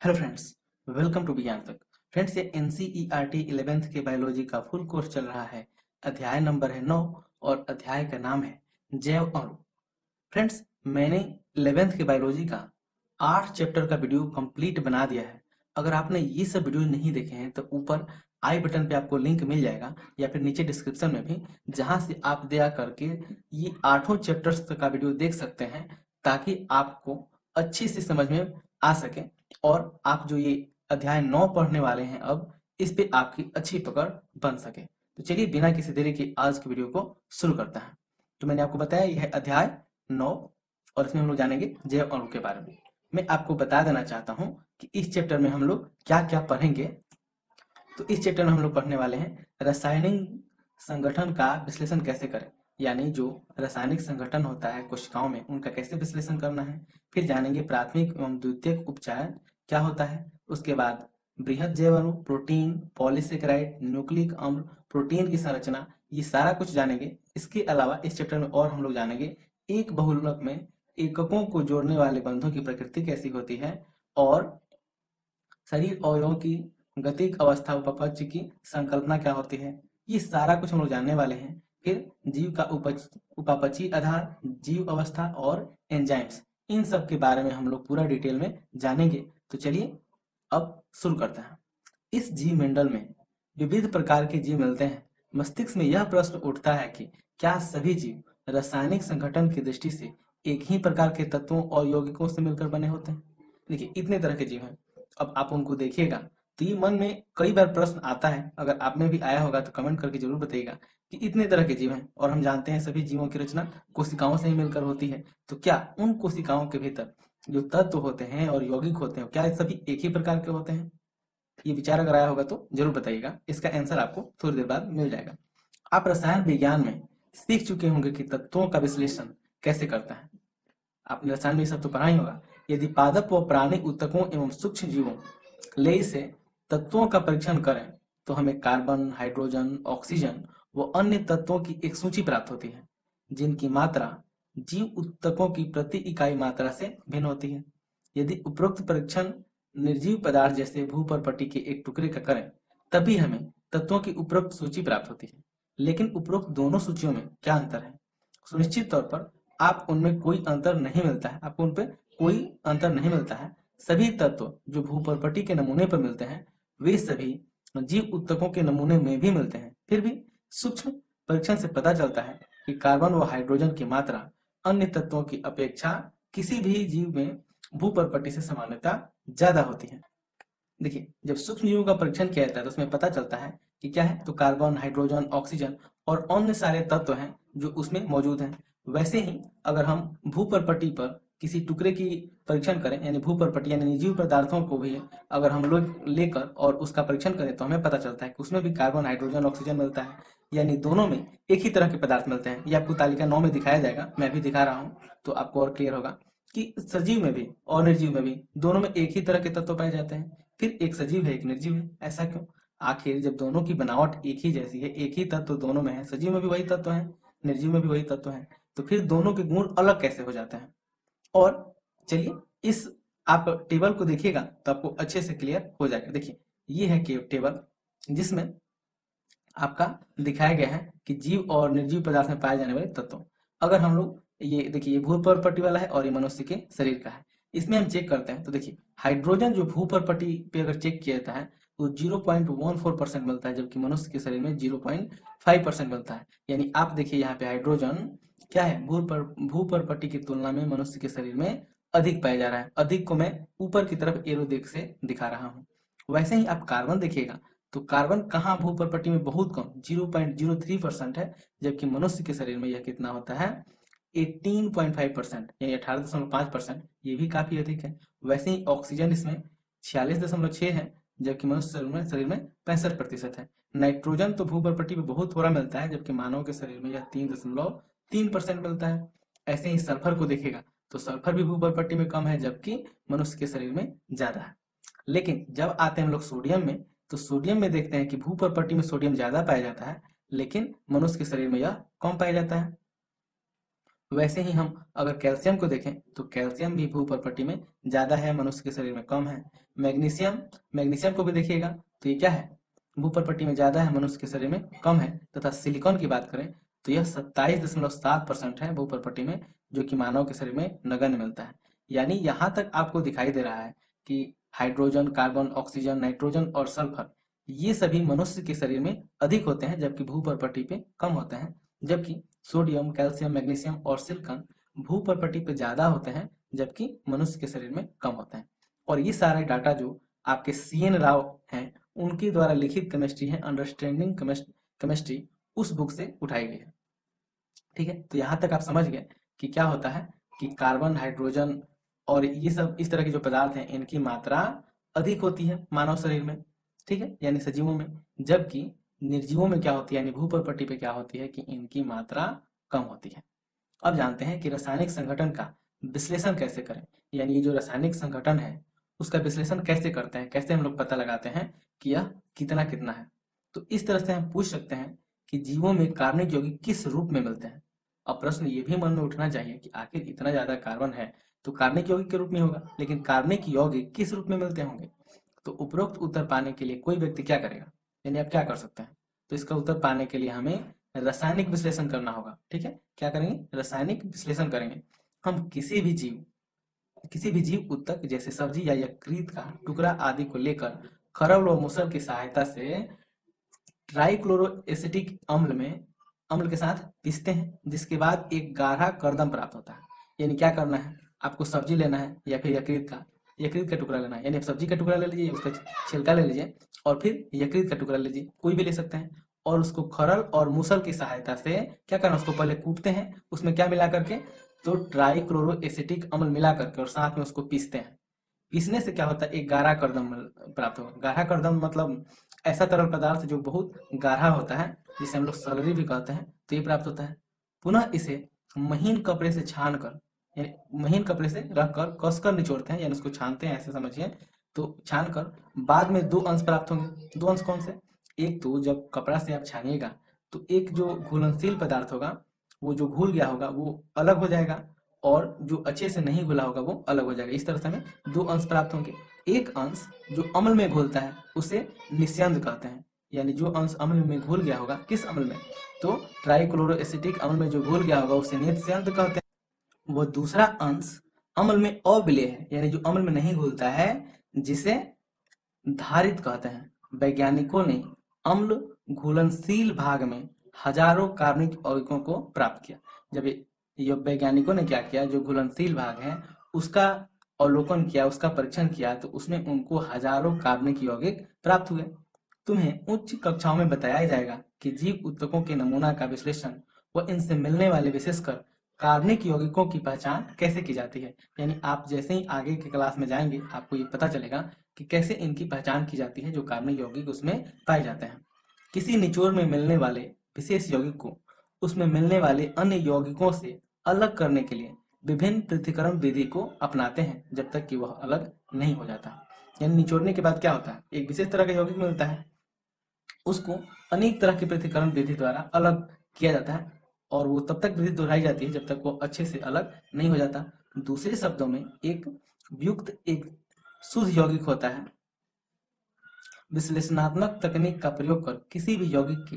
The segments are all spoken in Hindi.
हेलो फ्रेंड्स, वेलकम टू विज्ञान तक। फ्रेंड्स, ये एनसीईआरटी 11th के बायोलॉजी का फुल कोर्स चल रहा है। अध्याय नंबर है 9 और अध्याय का नाम है जैव अणु। फ्रेंड्स, मैंने 11th के बायोलॉजी का 8 चैप्टर का वीडियो कंप्लीट बना दिया है। अगर आपने ये सब वीडियो नहीं देखे हैं तो ऊपर आई बटन पे आपको लिंक मिल जाएगा या फिर नीचे डिस्क्रिप्शन में भी, जहां से आप दया करके ये 8 चैप्टर्स का वीडियो देख सकते हैं, ताकि आपको अच्छी से समझ में आ सके और आप जो ये अध्याय 9 पढ़ने वाले हैं अब, इस पे आपकी अच्छी पकड़ बन सके। तो चलिए बिना किसी देरी के आज की वीडियो को शुरू करते हैं। तो मैंने आपको बताया यह है अध्याय 9 और इसमें हम लोग जानेंगे जैव अणु के बारे में। मैं आपको बता देना चाहता हूं कि इस चैप्टर में हम लोग क्या क्या पढ़ेंगे। तो इस चैप्टर में हम लोग पढ़ने वाले हैं रासायनिक संगठन का विश्लेषण कैसे करें, यानी जो रासायनिक संगठन होता है कोशिकाओं में उनका कैसे विश्लेषण करना है। फिर जानेंगे प्राथमिक एवं द्वितीयक उपचार क्या होता है। उसके बाद बृहद जैव अणु, प्रोटीन, पॉलीसेकेराइड, न्यूक्लिक अम्ल, प्रोटीन की संरचना, ये सारा कुछ जानेंगे। इसके अलावा इस चैप्टर में और हम लोग जानेंगे एक बहुलक में एककों को जोड़ने वाले बंधों की प्रकृति कैसी होती है और शरीर अवयवों की गतिक अवस्था उपपक्ष की संकल्पना क्या होती है। ये सारा कुछ हम लोग जानने वाले हैं। फिर जीव का उपापचयी आधार, जीव अवस्था और एंजाइम्स, इन सब के बारे में हम लोग पूरा डिटेल में जानेंगे। तो चलिए अब शुरू करते हैं। इस जीव मंडल में विविध प्रकार के जीव मिलते हैं। मस्तिष्क में यह प्रश्न उठता है कि क्या सभी जीव रासायनिक संगठन की दृष्टि से एक ही प्रकार के तत्वों और यौगिकों से मिलकर बने होते हैं। देखिए, इतने तरह के जीव हैं। अब आप उनको देखिएगा तो ये मन में कई बार प्रश्न आता है। अगर आप में भी आया होगा तो कमेंट करके जरूर बताइएगा कि इतने तरह के जीव हैं और हम जानते हैं सभी जीवों की रचना कोशिकाओं से ही मिलकर होती है। तो क्या उन कोशिकाओं के भीतर जो तत्व होते हैं और यौगिक होते हैं, क्या ये सभी एक ही प्रकार के होते हैं? ये विचार अगर आया होगा तो जरूर बताइएगा। इसका आंसर आपको थोड़ी देर बाद मिल जाएगा। आप रसायन विज्ञान में सीख चुके होंगे कि तत्वों का विश्लेषण कैसे करता है। आपने रसायन में ये सब तो पढ़ा ही होगा। यदि पादप व प्राणी ऊतकों एवं सूक्ष्म जीवों ले से तत्वों का परीक्षण करें तो हमें कार्बन, हाइड्रोजन, ऑक्सीजन व अन्य तत्वों की एक सूची प्राप्त होती है, जिनकी मात्रा जीव ऊतकों की प्रति इकाई मात्रा से भिन्न होती है। यदि उपरोक्त परीक्षण निर्जीव पदार्थ जैसे भूपर्पटी के एक टुकड़े का करें, तभी हमें तत्वों की उपरोक्त सूची प्राप्त होती है। लेकिन उपरोक्त दोनों सूचियों में क्या अंतर है? सुनिश्चित तौर पर आप उनमें कोई अंतर नहीं मिलता है, आपको उनपे कोई अंतर नहीं मिलता है। सभी तत्व जो भूपर्पटी के नमूने पर मिलते हैं वे सभी जीव ऊतकों के नमूने में भी मिलते हैं। फिर भी सूक्ष्म परीक्षण से पता चलता है कि कार्बन व हाइड्रोजन की मात्रा अन्य तत्वों की अपेक्षा किसी भी जीव में भूपर्पटी से समानता ज्यादा होती है। देखिए, जब सूक्ष्म जीवों का परीक्षण किया जाता है तो उसमें पता चलता है कि क्या है, तो कार्बन, हाइड्रोजन, ऑक्सीजन और अन्य सारे तत्व हैं जो उसमें मौजूद हैं। वैसे ही अगर हम भूपर्पटी पर किसी टुकड़े की परीक्षण करें, यानी भूपर्पटी यानी निर्जीव पदार्थों को भी अगर हम लोग लेकर और उसका परीक्षण करें तो हमें पता चलता है कि उसमें भी कार्बन, हाइड्रोजन, ऑक्सीजन मिलता है, यानी दोनों में एक ही तरह के पदार्थ मिलते हैं। ये आपको तालिका 9 में दिखाया जाएगा, मैं भी दिखा रहा हूँ तो आपको और क्लियर होगा कि सजीव में भी और निर्जीव में भी दोनों में एक ही तरह के तत्व पाए जाते हैं। फिर एक सजीव है एक निर्जीव है, ऐसा क्यों? आखिर जब दोनों की बनावट एक ही जैसी है, एक ही तत्व दोनों में है, सजीव में भी वही तत्व है, निर्जीव में भी वही तत्व है, तो फिर दोनों के गुण अलग कैसे हो जाते हैं? और चलिए इस आप टेबल को देखिएगा तो आपको अच्छे से क्लियर हो जाएगा। देखिए, ये है कि टेबल जिसमें आपका दिखाया गया है कि जीव और निर्जीव पदार्थ में पाए जाने वाले तत्व। अगर हम लोग ये देखिए, ये भूपर्पटी वाला है और ये मनुष्य के शरीर का है। इसमें हम चेक करते हैं तो देखिए, हाइड्रोजन जो भूपर्पटी पे अगर चेक किया जाता है तो 0.14% मिलता है, जबकि मनुष्य के शरीर में 0.5% मिलता है। यानी आप देखिए यहाँ पे हाइड्रोजन क्या है, भूपर्पटी की तुलना में मनुष्य के शरीर में अधिक पाया जा रहा है। अधिक को मैं ऊपर की तरफ एरो देख से दिखा रहा हूँ। वैसे ही आप कार्बन देखिएगा तो कार्बन कहाँ भूपर्पटी में बहुत कम 0.03% है, जबकि मनुष्य के शरीर में यह कितना होता है 18.5% यानी 18.5%। ये भी काफी अधिक है। वैसे ही ऑक्सीजन इसमें 46.6 है, जबकि मनुष्य शरीर में 65% है। नाइट्रोजन तो भूपर्पटी में बहुत थोड़ा मिलता है, जबकि मानव के शरीर में यह 3.3% मिलता है। ऐसे ही सल्फर को देखेगा तो सल्फर भी भूपर्पटी में कम है, जबकि मनुष्य के शरीर में ज्यादा है। लेकिन जब आते हैं हम लोग सोडियम में, तो सोडियम में देखते हैं कि भूपर्पटी में सोडियम ज्यादा पाया जाता है, लेकिन मनुष्य के शरीर में यह कम पाया जाता है। वैसे ही हम अगर कैल्शियम को देखें तो कैल्शियम भी भू प्रॉपर्टी में ज्यादा है, मनुष्य के शरीर में कम है। मैग्नीशियम मैग्नीशियम को भी देखिएगा तो ये क्या है, भू प्रॉपर्टी में ज्यादा है, मनुष्य के शरीर में कम है। तथा सिलिकॉन की बात करें तो यह 27.7% है भू प्रॉपर्टी में, जो कि मानव के शरीर में नगण्य मिलता है। यानी यहाँ तक आपको दिखाई दे रहा है कि हाइड्रोजन, कार्बन, ऑक्सीजन, नाइट्रोजन और सल्फर ये सभी मनुष्य के शरीर में अधिक होते हैं, जबकि भू प्रॉपर्टी पे कम होते हैं। जबकि सोडियम, कैल्शियम, मैग्नीशियम और सिलिकॉन भू प्रॉपर्टी पे ज्यादा होते हैं, जबकि मनुष्य के शरीर में कम होते हैं। और ये सारे डाटा जो आपके CN राव हैं उनके द्वारा लिखित केमिस्ट्री है, अंडरस्टैंडिंग केमिस्ट्री, उस बुक से उठाई गई है। ठीक है, तो यहाँ तक आप समझ गए कि क्या होता है कि कार्बन, हाइड्रोजन और ये सब इस तरह के जो पदार्थ हैं इनकी मात्रा अधिक होती है मानव शरीर में, ठीक है, यानी सजीवों में। जबकि निर्जीवों में क्या होती है, यानी भू प्रॉपर्टी पे क्या होती है कि इनकी मात्रा कम होती है। अब जानते हैं कि रासायनिक संगठन का विश्लेषण कैसे करें, यानी ये जो रासायनिक संगठन है उसका विश्लेषण कैसे करते हैं, कैसे हम लोग पता लगाते हैं कि यह कितना कितना है। तो इस तरह से हम पूछ सकते हैं कि जीवों में कार्बनिक यौगिक किस रूप में मिलते हैं। अब प्रश्न ये भी मन में उठना चाहिए कि आखिर इतना ज्यादा कार्बन है तो कार्बनिक यौगिक के रूप में होगा, लेकिन कार्बनिक यौगिक किस रूप में मिलते होंगे। तो उपरोक्त उत्तर पाने के लिए कोई व्यक्ति क्या करेगा, यानी आप क्या कर सकते हैं, तो इसका उत्तर पाने के लिए हमें रासायनिक विश्लेषण करना होगा। ठीक है, क्या करेंगे, रासायनिक विश्लेषण करेंगे। हम किसी भी जीव उत्तक जैसे सब्जी या यकृत का टुकड़ा आदि को लेकर खरल व मुसल की सहायता से ट्राइक्लोरोएसिटिक अम्ल के साथ पीसते हैं, जिसके बाद एक गाढ़ा कर्दम प्राप्त होता है। यानी क्या करना है, आपको सब्जी लेना है या फिर यकृत का टुकड़ा लेना है, यानी आप सब्जी का टुकड़ा ले लीजिए, उसका छिलका ले लीजिए और फिर यकृत का टुकड़ा लीजिए, कोई भी ले सकते हैं, और उसको खरल और मूसल की सहायता से क्या करना, उसको पहले कूटते हैं, उसमें क्या मिला करके, तो ट्राइक्लोरोएसिटिक अम्ल मिला करके और साथ में उसको पीसते हैं। पीसने से क्या होता है, एक गाढ़ा कर्दम प्राप्त होगा। गाढ़ा कर्दम मतलब ऐसा तरल पदार्थ जो बहुत गाढ़ा होता है, जिसे हम लोग सलरी भी कहते हैं, तो ये प्राप्त होता है। पुनः इसे महीन कपड़े से छान कर, यानी महीन कपड़े से रखकर कसकर निचोड़ते हैं, यानी उसको छानते हैं, ऐसे समझिए। तो छान कर बाद में 2 अंश प्राप्त होंगे। 2 अंश कौन से, एक तो जब कपड़ा से आप छानिएगा तो एक जो घुलनशील पदार्थ होगा, वो जो घुल गया होगा वो अलग हो जाएगा, और जो अच्छे से नहीं घुला होगा वो अलग हो जाएगा। इस तरह से हमें 2 अंश प्राप्त होंगे। एक अंश जो अम्ल में घुलता है उसे निस्यंद कहते हैं, यानी जो अंश अम्ल में घुल गया होगा, किस अम्ल में, तो ट्राइक्लोरोएसिटिक अम्ल में जो घुल गया होगा उसे निस्यंद कहते हैं। वो दूसरा अंश अम्ल में अविलेय है, यानी जो अम्ल में नहीं घुलता है, जिसे धारित कहते हैं। वैज्ञानिकों ने अम्ल घुलनशील भाग में हजारों कार्बनिक यौगिकों को प्राप्त किया। जब ये वैज्ञानिकों ने क्या किया, जो घुलनशील भाग है उसका अवलोकन किया, उसका परीक्षण किया, तो उसमें उनको हजारों कार्बनिक यौगिक प्राप्त हुए। तुम्हें उच्च कक्षाओं में बताया जाएगा कि जीव ऊतकों के नमूना का विश्लेषण व इनसे मिलने वाले विशेषकर कार्बनिक यौगिकों की पहचान कैसे की जाती है। यानी आप जैसे ही आगे के क्लास में जाएंगे आपको ये पता चलेगा कि कैसे इनकी पहचान की जाती है, जो कार्बनिक यौगिक उसमें पाए जाते हैं। किसी निचोड़ में मिलने वाले विशेष यौगिक को उसमें मिलने वाले अन्य यौगिकों से अलग करने के लिए विभिन्न पृथक्करण विधि को अपनाते हैं, जब तक कि वह अलग नहीं हो जाता। यानी निचोड़ने के बाद क्या होता है, एक विशेष तरह का यौगिक मिलता है, उसको अनेक तरह की पृथक्करण विधि द्वारा अलग किया जाता है, और वो तब तक विधि दोहराई जाती है जब तक वो अच्छे से अलग नहीं हो जाता। दूसरे शब्दों में एक एक शुद्ध यौगिक होता है। विश्लेषणात्मक तकनीक का प्रयोग कर किसी भी यौगिक के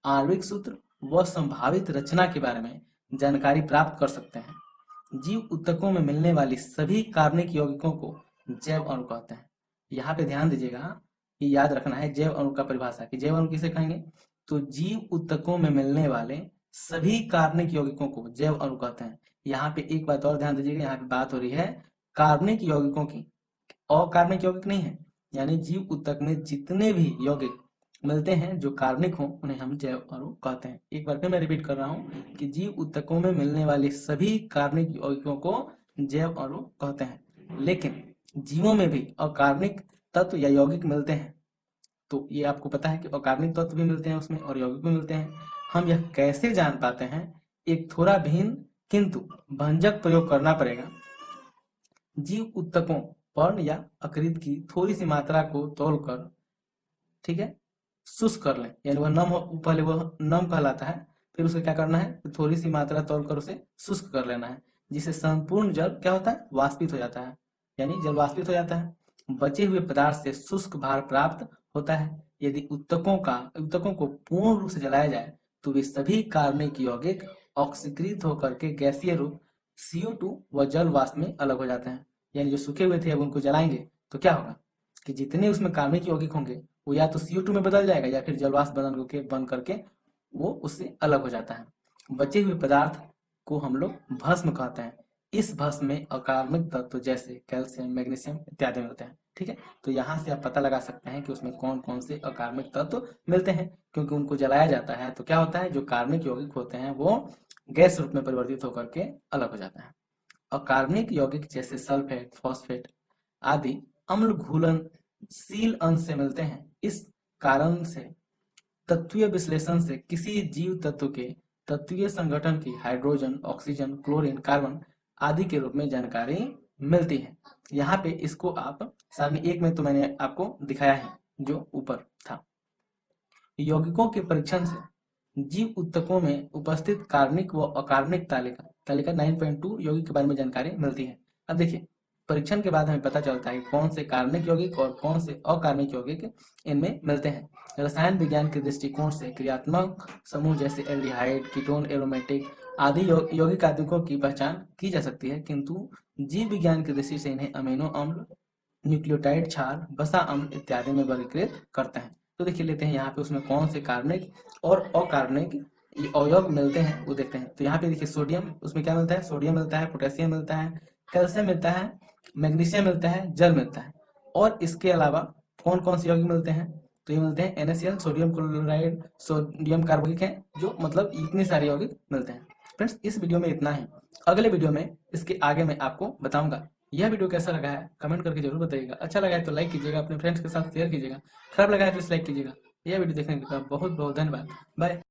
आणविक सूत्र व संभावित रचना के बारे में जानकारी प्राप्त कर सकते हैं। जीव ऊतकों में मिलने वाली सभी कार्बनिक यौगिकों को जैव अणु कहते हैं। यहाँ पे ध्यान दीजिएगा, ये याद रखना है जैव अणु का परिभाषा कि जैव अणु किसे कहेंगे, तो जीव ऊतकों में मिलने वाले सभी कार्बनिक यौगिकों को जैव अणु कहते हैं। यहाँ पे एक बात और ध्यान दीजिएगा, यहाँ पे बात हो रही है कार्बनिक यौगिकों की, अकार्बनिक यौगिक नहीं है। यानी जीव ऊतक में जितने भी यौगिक मिलते हैं जो कार्बनिक हो उन्हें हम जैव अणु कहते हैं। एक बार फिर मैं रिपीट कर रहा हूँ कि जीव ऊतकों में मिलने वाले सभी कार्बनिक यौगिकों को जैव अणु कहते हैं। लेकिन जीवों में भी अकार्बनिक तत्व या यौगिक मिलते हैं, तो ये आपको पता है कि अकार्बनिक तत्व भी मिलते हैं उसमें और यौगिक भी मिलते हैं। हम यह कैसे जान पाते हैं, एक थोड़ा भिन्न किंतु भंजक प्रयोग करना पड़ेगा। जीव ऊतकों पर्ण या अकृत की थोड़ी सी मात्रा को तौलकर, ठीक है, शुष्क कर लें, यानी वह नम हो, पहले वह नम कहलाता है, फिर उसे क्या करना है, थोड़ी सी मात्रा तोड़कर उसे शुष्क कर लेना है, जिससे संपूर्ण जल क्या होता है, वाष्पित हो जाता है, यानी जल वाष्पित हो जाता है। बचे हुए पदार्थ से शुष्क भार प्राप्त होता है। यदि उत्तकों को पूर्ण रूप से जलाया जाए तो वे सभी कार्बनिक यौगिक ऑक्सीकृत होकर के गैसीय रूप CO2 व जल वाष्प में अलग हो जाते हैं। यानी जो सूखे हुए थे अब उनको जलाएंगे तो क्या होगा कि जितने उसमें कार्बनिक यौगिक होंगे वो या तो CO2 में बदल जाएगा या फिर जल वाष्प बन करके वो उससे अलग हो जाता है। बचे हुए पदार्थ को हम लोग भस्म कहते हैं। इस भस्म में अकार्बनिक तत्व जैसे कैल्शियम, मैग्नीशियम इत्यादि मिलते हैं। ठीक है, तो यहाँ से आप पता लगा सकते हैं कि उसमें कौन कौन से अकार्बनिक तत्व मिलते हैं, क्योंकि उनको जलाया जाता है तो क्या होता है, जो कार्बनिक यौगिक होते हैं वो गैस रूप में परिवर्तित होकर के अलग हो जाता है। अकार्बनिक यौगिक जैसे सल्फेट, फॉस्फेट आदि अम्ल घुलनशील अंश से मिलते हैं। इस कारण से तत्वीय विश्लेषण से किसी जीव तत्व के तत्वीय संगठन की हाइड्रोजन, ऑक्सीजन, क्लोरीन, कार्बन आदि के रूप में जानकारी मिलती है। यहाँ पे इसको आप सारणी 1 में तो मैंने आपको दिखाया है जो ऊपर था। यौगिकों के परीक्षण से जीव ऊतकों में उपस्थित कार्बनिक व अकार्बनिक तालिका 9.2 यौगिक के बारे में जानकारी मिलती है। अब देखिए, परीक्षण के बाद हमें पता चलता है कौन से कार्बनिक यौगिक और कौन से अकार्बनिक यौगिक इनमें मिलते हैं। रसायन विज्ञान के दृष्टिकोण से क्रियात्मक समूह जैसे एल्डिहाइड, कीटोन, एरोमेटिक आदि यौगिक आदिकों की पहचान की जा सकती है, किंतु जीव विज्ञान की दृष्टि से इन्हें अमीनो अम्ल, न्यूक्लियोटाइड क्षार, वसा अम्ल इत्यादि में वर्गीकृत करते हैं। तो देखिए लेते हैं यहाँ पे उसमें कौन से कार्बनिक और अकार्बनिक अवयव मिलते हैं वो देखते हैं। तो यहाँ पे देखिए सोडियम, उसमें क्या मिलता है, सोडियम मिलता है, पोटेशियम मिलता है, कैल्शियम मिलता है, मैग्नीशियम मिलता है, जल मिलता है। और इसके अलावा कौन कौन से यौगिक मिलते हैं, तो ये मिलते हैं NaCl, sodium chloride, sodium carbonic है, जो मतलब इतने सारे यौगिक मिलते हैं। फ्रेंड्स, इस वीडियो में इतना ही। अगले वीडियो में इसके आगे मैं आपको बताऊंगा। यह वीडियो कैसा लगा है कमेंट करके जरूर बताइएगा। अच्छा लगा है तो लाइक कीजिएगा, अपने फ्रेंड्स के साथ शेयर कीजिएगा, खराब लगा है तो डिसलाइक कीजिएगा। यह वीडियो देखने के लिए बहुत बहुत धन्यवाद। बाय।